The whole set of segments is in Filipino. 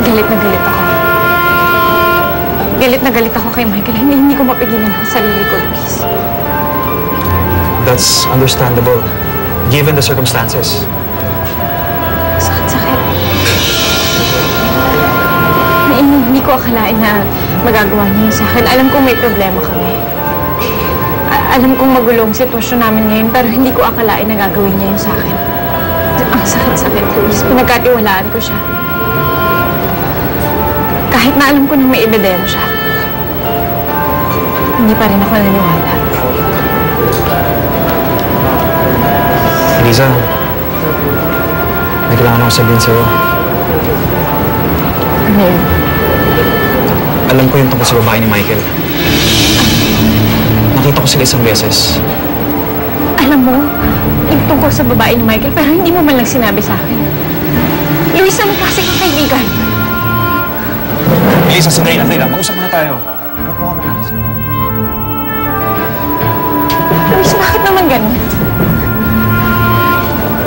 galit na galit ako. Galit na galit ako kay Michael. Hindi ko mapigilan ang sarili ko, Luis. That's understandable, given the circumstances. Sakit-sakit. Hindi ko akalain na magagawa niya yun sa akin. Alam kong may problema kami. Alam kong magulo ang sitwasyon namin ngayon, pero hindi ko akalain na gagawin niya yun sa akin. Ang sakit-sakit, Luis. Pinagkatiwalaan ko siya. Kahit na alam ko na may ebidensya, hindi pa rin ako naniwala. Eliza, may kailangan ako sabihin sa'yo. Ano yun? Alam ko yung tungkol sa babae ni Michael. Nakita ko sila isang beses. Alam mo, yung tungkol sa babae ni Michael, pero hindi mo man lang sinabi sa akin. Luis, naman kasi kang kaibigan. Eliza, sandali lang. Mag-usap muna tayo. Upo ka muna. Luis, bakit naman ganun?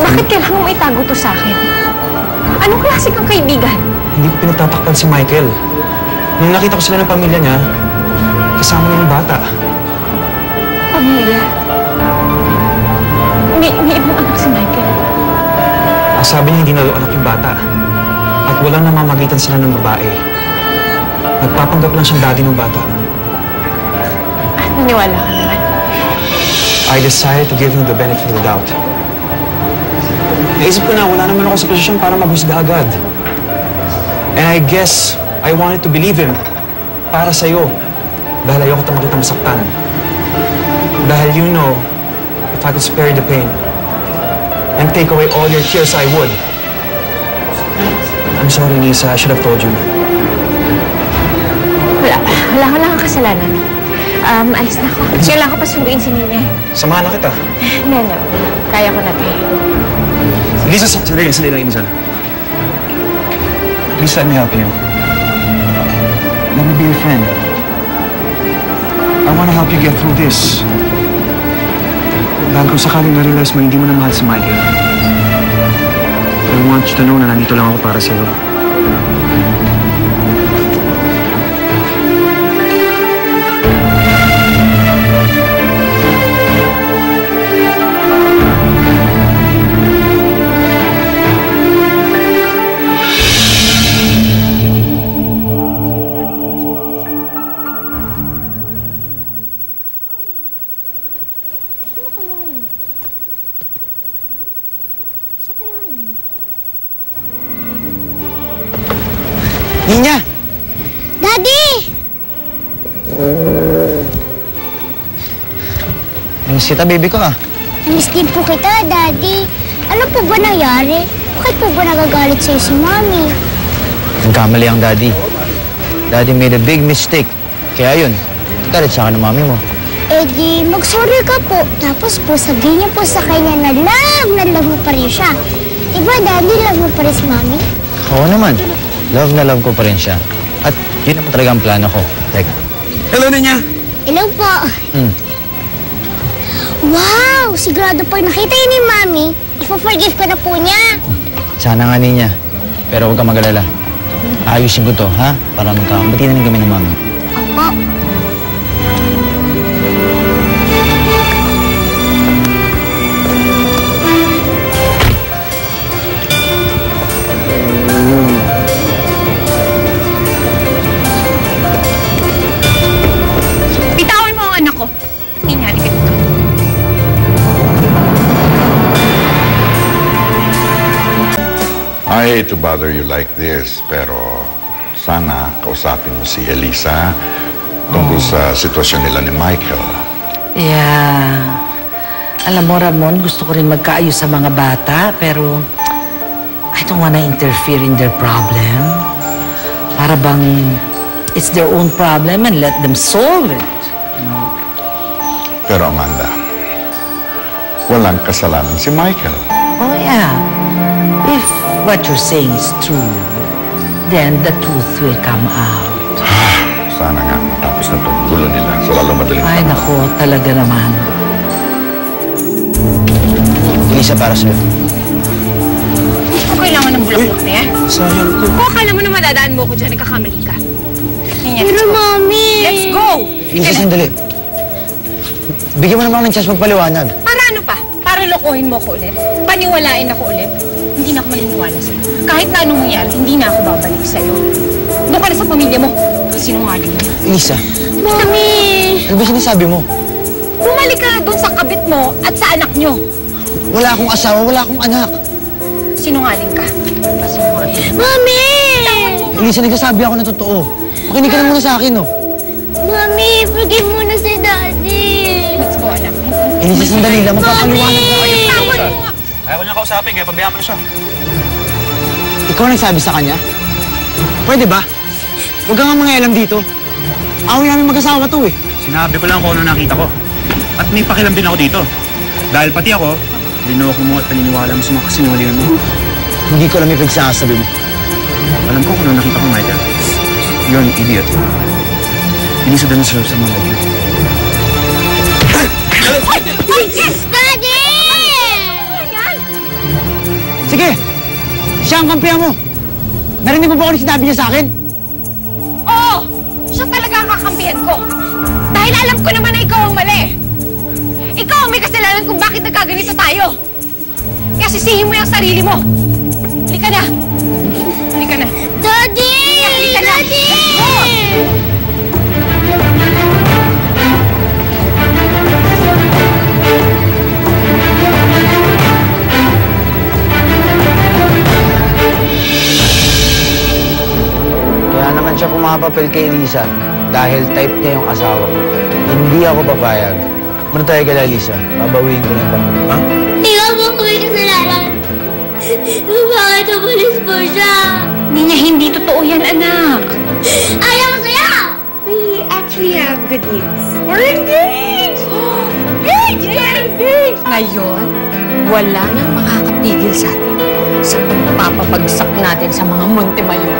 Bakit kailangan mo itago to sa akin? Anong klase kang kaibigan? Hindi ko pinagtatakpan si Michael. Nung nakita ko sila ng pamilya niya, kasama niya yung bata. Pamilya? May ibang anak si Michael. Ang sabi niya hindi na daw anak yung bata. At walang namamagitan sila ng babae. Nagpapanggap lang siyang daddy ng bata. Naniwala ka naman. I decided to give him the benefit of the doubt. Naisip ko na wala naman ako sa posisyon para maghusga agad. And I guess I wanted to believe him para sa'yo. Dahil ayoko ta makita masaktan. Dahil you know, if I could spare the pain and take away all your tears, I would. I'm sorry, Lisa. I should have told you. Wala kang kasalanan. Alis na ako. Kailangan ko pa sunduin si Nina. Samahan na kita. No. Kaya ko na to. Lisa, sandali lang, Lisa. Please let me help you. Let me be your friend. I want to help you get through this. Dahil kung sakaling na-realize mo hindi mo na mahal si Michael, I want you to know na nandito lang ako para sa'yo. Ninya! Daddy! Miss kita, baby ko ah. Namiss din po kita, Daddy. Ano po ba nangyari? Bakit po ba nagagalit sa'yo si Mommy? Nagkamali ang Daddy. Daddy made a big mistake. Kaya yun, galit sa akin ng mami mo. Eh di, mag-sorry ka po. Tapos po, sabihin niyo po sa kanya na love mo pa rin siya. Diba, Daddy, love mo pa rin si Mommy? Oo naman. Love na love ko pa rin siya. At yun naman talaga ang plano ko. Teka. Hello, Ninya! Hello po. Wow! Sigurado pag nakita yun ni Mommy, ipo-forgive ko na po niya. Sana nga niya. Pero huwag ka mag-alala. Ayusin ko to, ha? Para magkakabati na rin kami ng mami. Opo. Bitawan mo ang anak ko. Nina, halika dito. I hate to bother you like this, pero sana kausapin mo si Elisa tungkol sa sitwasyon nila ni Michael. Yeah. Alam mo, Ramon, gusto ko rin magkaayos sa mga bata, pero I don't wanna interfere in their problem. Para bang it's their own problem and let them solve it. You know? Pero Amanda, walang kasalanan si Michael. Oh, yeah. If what you're saying is true, then the truth will come out. Sana nga matapos na itong gulo nila sa lalong madaling Ay, panahon. nako, talaga naman. Elisa, para sa'yo. Hindi ko kailangan ng yung bulaklak na yan. Sayang to. Kung akala mo na madadaan mo ko dyan, nagkakamali ka. Yan, Pero, Mami! let's go! Lisa, sandali. Bigyan mo naman ako ng chance magpaliwanag. Para ano pa? Para lokohin mo ko ulit? Paniwalain ako ulit? Hindi na ako maniniwala sa'yo. Kahit na anong mangyari, hindi na ako babalik sa'yo. Doon ka na sa pamilya mo. Sinungaling mo. Lisa, Mami! ano ba sinasabi mo? Bumalik ka na doon sa kabit mo at sa anak nyo. Wala akong asawa, wala akong anak. Sinungaling ka. Sinungaling. Mami! Lisa, nagsasabi ako na totoo. Makinig ka na muna sa akin, no? Mami, forgive mo na si Daddy! Let's go, anak. Lisa, sandali lang. Magpapaliwanag na kayo. Tawad mo nga. Ayaw ko niya kausapin, kaya pabayaan mo na siya. Ikaw nagsabi sa kanya? Pwede ba? Huwag kang mangialam dito. Away namin mag-asawa to eh. Sinabi ko lang kung ano nakita ko. At may pakialam din ako dito. Dahil pati ako, linoko mo at paniniwala mo sa mga kasinungalingan mo. Hindi ko alam yung pagsasabi mo. Alam ko kung ano nakita ko, Michael. You're an idiot. Hindi sa danas sa mga lagi. Daddy! Sige! Siya ang kampihan mo! Narinig mo ba kung sinabi niya sa akin? Oo! Siya talaga ang kakampihan ko. Dahil alam ko naman na ikaw ang mali. Ikaw ang may kasalanan kung bakit nagkaganito tayo. Kaya sisihin mo yung sarili mo. Halika na. Halika na. Daddy! Halika na. Daddy! Let's go! Kaya naman siya pumapapel kay Lisa dahil type niya yung asawa ko. Hindi ako papayag. Muna tayo gala, Lisa. Babawiin ko na yung pamilya. Ha? Ikaw mo ko may kasalanan. Bakit umalis po siya? Hindi totoo yan, anak. Ayaw sa'yo! We actually have good news. We're engaged! Engaged! We're engaged! Ngayon, wala nang makakapigil sa atin sa pagpapabagsak natin sa mga Montemayor.